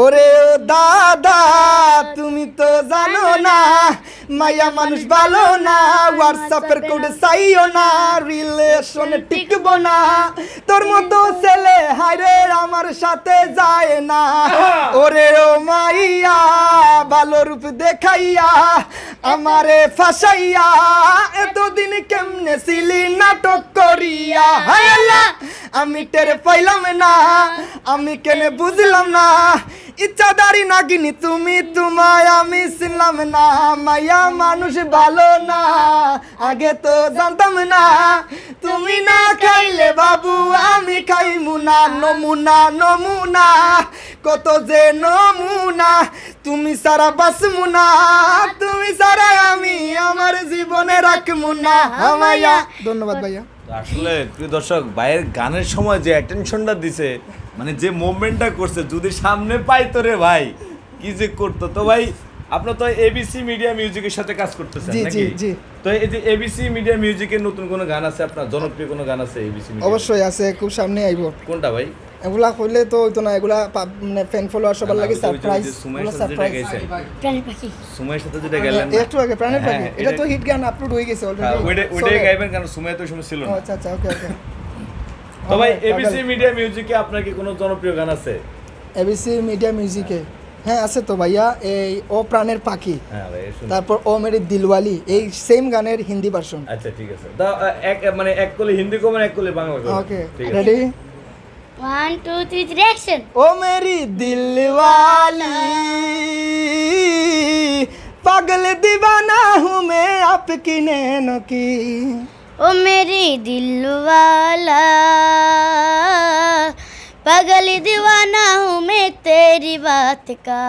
ওরে ও দাদা তুমি তো জানো না মায়া মানুষ ভালো না হোয়াটসঅ্যাপের কোড চাইও না রিলেশন টিকবো না তোর মতো ছেলে হায়রে আমার সাথে যায় না ওরে ও মাইয়া ভালো রূপ দেখাইয়া আমারে ফাঁসাইয়া এতদিন কেমনে ছিলি নাটক করিয়া হায় আল্লাহ আমি টের পাইলাম না আমি কেনে বুঝলাম না ইচ্ছাদারি নাগিনি তুমি তোমায় আমি চিনলাম না মায়া মানুষ ভালো না আগে তো জানতাম না তুমি না খাইলে বাবু আমি খাইমু না নমুনা নমুনা কত যে নমুনা তুমি সারা বাসমু না তুমি সারা আমি আমার জীবনে রাখমু না মায়া ধন্যবাদ ভাইয়া আসলে প্রিয় দর্শক ভাইয়ের গানের সময় যে অ্যাটেনশনটা দিছে মানে যে মুভমেন্টটা করছে যদি সামনে পাইতো রে ভাই কি যে করতো তো ভাই আপনারা তো এবিসি মিডিয়া মিউজিকের সাথে কাজ করতেছেন নাকি জি তো এই যে এবিসি মিডিয়া মিউজিকের নতুন কোন গান আছে আপনার জনপ্রিয় কোন গান আছে এবিসি মিডিয়া অবশ্যই আছে খুব সামনে আইবো কোনটা ভাই এগুলা কইলে তো হইতো না এগুলা মানে ফ্যান ফলোয়ার সবার লাগে সারপ্রাইজ প্রাণের পাখি সুমাইয়ের সাথে যেটা গেলেন একটু আগে প্রাণের পাখি এটা তো হিট গান আপলোড হয়ে গেছে অলরেডি ওইটাই গাইবেন কারণ সুমাই তো সময় ছিল না আচ্ছা আচ্ছা ওকে ওকে তো ভাই এবিসি মিডিয়া মিউজিকে আপনার কি কোনো জনপ্রিয় গান আছে এবিসি মিডিয়া মিউজিকে হ্যাঁ আছে তো ভাইয়া এই ও প্রাণের পাখি হ্যাঁ ভাই শুনুন তারপর ও মেরি দিলওয়ালি এই সেম গানের হিন্দি ভার্সন আচ্ছা ঠিক আছে তো এক মানে এক কলি হিন্দি কমেন এক কলি বাংলা কমেন ওকে ঠিক আছে রেডি 1 2 3 ডিরেকশন ओ मेरी दिलवाली पागल दीवाना हूँ मैं आपकी नैनों की ओ मेरी दिलवाला पागल दीवाना हूँ मैं तेरी बात का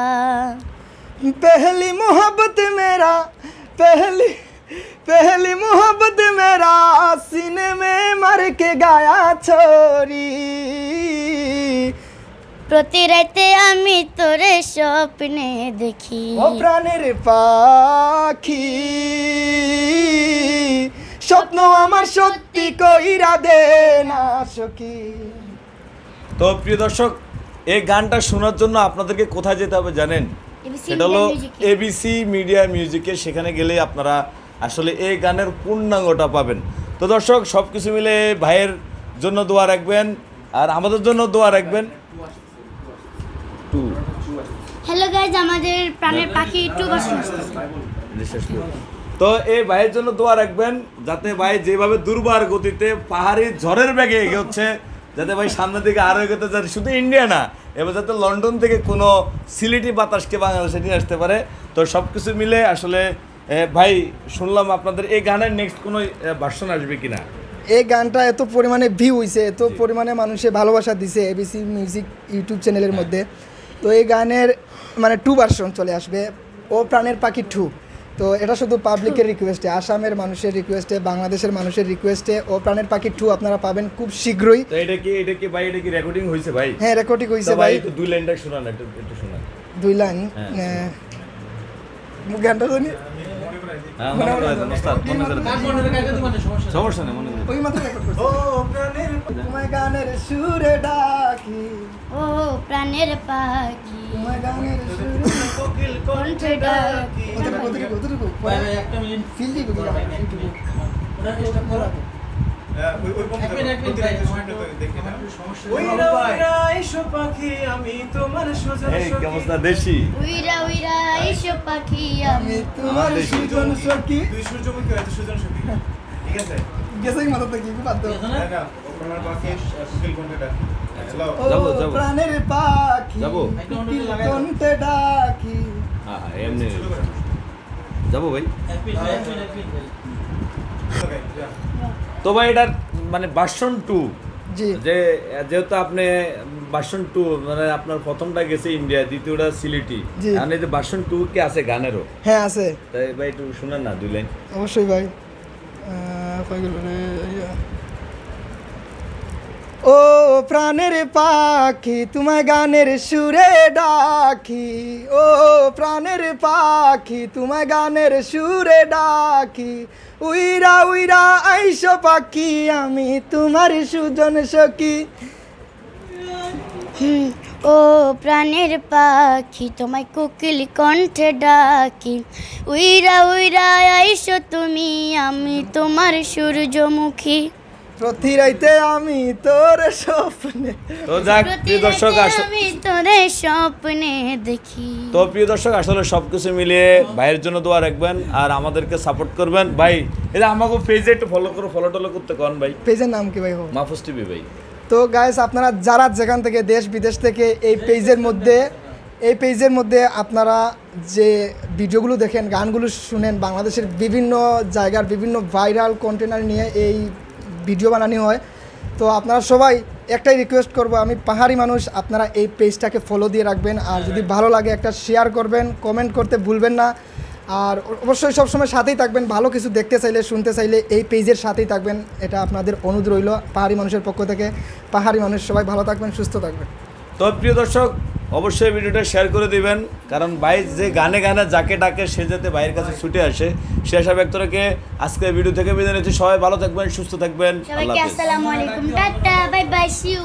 पहली मोहब्बत मेरा पहली मोहब्बत मेरा सीने में मर के गाया छोरी প্রতি রাতে আমি তোরে স্বপ্নে দেখি ও প্রাণের পাখি স্বপ্ন আমার সত্যি কইরা দে না সখী তো প্রিয় দর্শক এই গানটা শোনার জন্য আপনাদেরকে কোথায় যেতে হবে জানেন সেটা হলো এবিসি মিডিয়া মিউজিকে সেখানে গেলে আপনারা আসলে এই গানের পূর্ণাঙ্গটা পাবেন তো দর্শক সব কিছু মিলে ভাইয়ের জন্য দোয়া রাখবেন আর আমাদের জন্য দোয়া রাখবেন হ্যালো গাইজ আমাদের প্রাণের পাখি 2 ভার্সন তো এই ভাইয়ের জন্য দোয়া রাখবেন যাতে ভাই যেভাবে দুর্বার গতিতে পাহাড়ি ঝড়ের বেগে এগোচ্ছে যাতে ভাই সামনের দিকে আরও এগোতে যাতে শুধু ইন্ডিয়া না এবার যাতে লন্ডন থেকে কোনো সিলেটি বাতাসকে বাংলাদেশে নিয়ে আসতে পারে তো সব কিছু মিলে আসলে ভাই শুনলাম আপনাদের এই গানের নেক্সট কোনো ভার্সন আসবে কিনা এই গানটা এত পরিমাণে ভিউ হয়েছে এত পরিমাণে মানুষে ভালোবাসা দিছে এবিসি মিউজিক ইউটিউব চ্যানেলের মধ্যে তো এই গানের মানে 2 ভার্সন চলে আসবে ও প্রাণের পাখি 2 তো এটা শুধু পাবলিকের রিকোয়েস্টে আসামের মানুষের রিকোয়েস্টে বাংলাদেশের মানুষের রিকোয়েস্টে ও প্রাণের পাখি 2 আপনারা পাবেন খুব শীঘ্রই তো এটা কি ভাই এটা কি রেকর্ডিং হয়েছে ভাই হ্যাঁ রেকর্ডিং হয়েছে ভাই তো 2 লাইনটা শোনান একটু শোনান 2 লাইন গানটা শুনি সমস্যা নেই মনে করে ওই মাত্র রেকর্ড করছি ও প্রাণের তোমায় গানের সুরে ডাকি ও প্রাণের পাখি তোমায় গানের সুরে কোকিল কণ্ঠে ডাকি কতটুকু একটা মিনিট ফিল দিব কি ইউটিউবে ওটা চেষ্টা করো আমি তোমার সুজন দেশি উইরা উইরা এসো পাখি আমি তোমার সুজন সখী তুই সূর্যমুখী হয়তো সুজন সখী ঠিক আছে গেছে কি মাথা থেকে কি বাদ দাও না ওনার পাখি কোকিল কণ্ঠে ডাকি যাবো প্রাণের পাখি যাবো কণ্ঠে ডাকি হ্যাঁ এমনি যাবো ভাই তো ভাই এটার মানে ভার্সন 2 জি যেহেতু আপনি ভার্সন 2 মানে আপনার প্রথমটা গেছে ইন্ডিয়া দ্বিতীয়টা সিলেটি আর এই যে ভার্সন 2 কি আছে গানেরও হ্যাঁ আছে তাই ভাই একটু শুনান না 2 লাইন অবশ্যই ভাই কই গেল রে ও প্রাণের পাখি তোমায় গানের সুরে ডাকি ও প্রাণের পাখি তোমায় গানের সুরে ডাকি উইরা উইরা আইসো পাখি আমি তোমার সুজন সখী ও প্রাণের পাখি তোমায় কোকিল কণ্ঠে ডাকি উইরা উইরা আইসো তুমি আমি তোমার সূর্যমুখী প্রতি রাইতে আমি তোর স্বপ্নে। তো যাক প্রিয় দর্শক আমি তোরে স্বপ্নে দেখি। তো প্রিয় দর্শক আসলে সবকিছু মিলিয়ে ভাইয়ের জন্য দোয়া রাখবেন আর আমাদেরকে সাপোর্ট করবেন ভাই। এটা আমাকে পেজে একটু ফলো টলো করতে কোন ভাই। পেজের নাম কি ভাই? মাহফুজ টিভি ভাই। তো গাইস আপনারা যারা যেখান থেকে দেশ বিদেশ থেকে এই পেজের মধ্যে আপনারা যে ভিডিওগুলো দেখেন, গানগুলো শুনেন, বাংলাদেশের বিভিন্ন জায়গার বিভিন্ন ভাইরাল কন্টেনার নিয়ে এই ভিডিও বানানো হয়। তো আপনারা সবাই একটাই রিকোয়েস্ট করব, আমি পাহাড়ি মানুষ, আপনারা এই পেজটাকে ফলো দিয়ে রাখবেন আর যদি ভালো লাগে একটা শেয়ার করবেন, কমেন্ট করতে ভুলবেন না। আর অবশ্যই সবসময় সাথেই থাকবেন, ভালো কিছু দেখতে চাইলে শুনতে চাইলে এই পেজের সাথেই থাকবেন, এটা আপনাদের অনুরোধ রইল পাহাড়ি মানুষের পক্ষ থেকে। পাহাড়ি মানুষ সবাই ভালো থাকবেন, সুস্থ থাকবেন। তো প্রিয় দর্শক অবশ্যই ভিডিওটা শেয়ার করে দিবেন, কারণ ভাই যে গানে গানে যাকে ডাকে সে যাতে ভাইয়ের কাছে ছুটে আসে, সে আশা ব্যক্ত রেখে আজকে ভিডিও থেকে বিদায় নিচ্ছি। সবাই ভালো থাকবেন, সুস্থ থাকবেন। আল্লাহ সবাইকে হাফেজ। আসসালামু আলাইকুম, tata, bye bye, see you.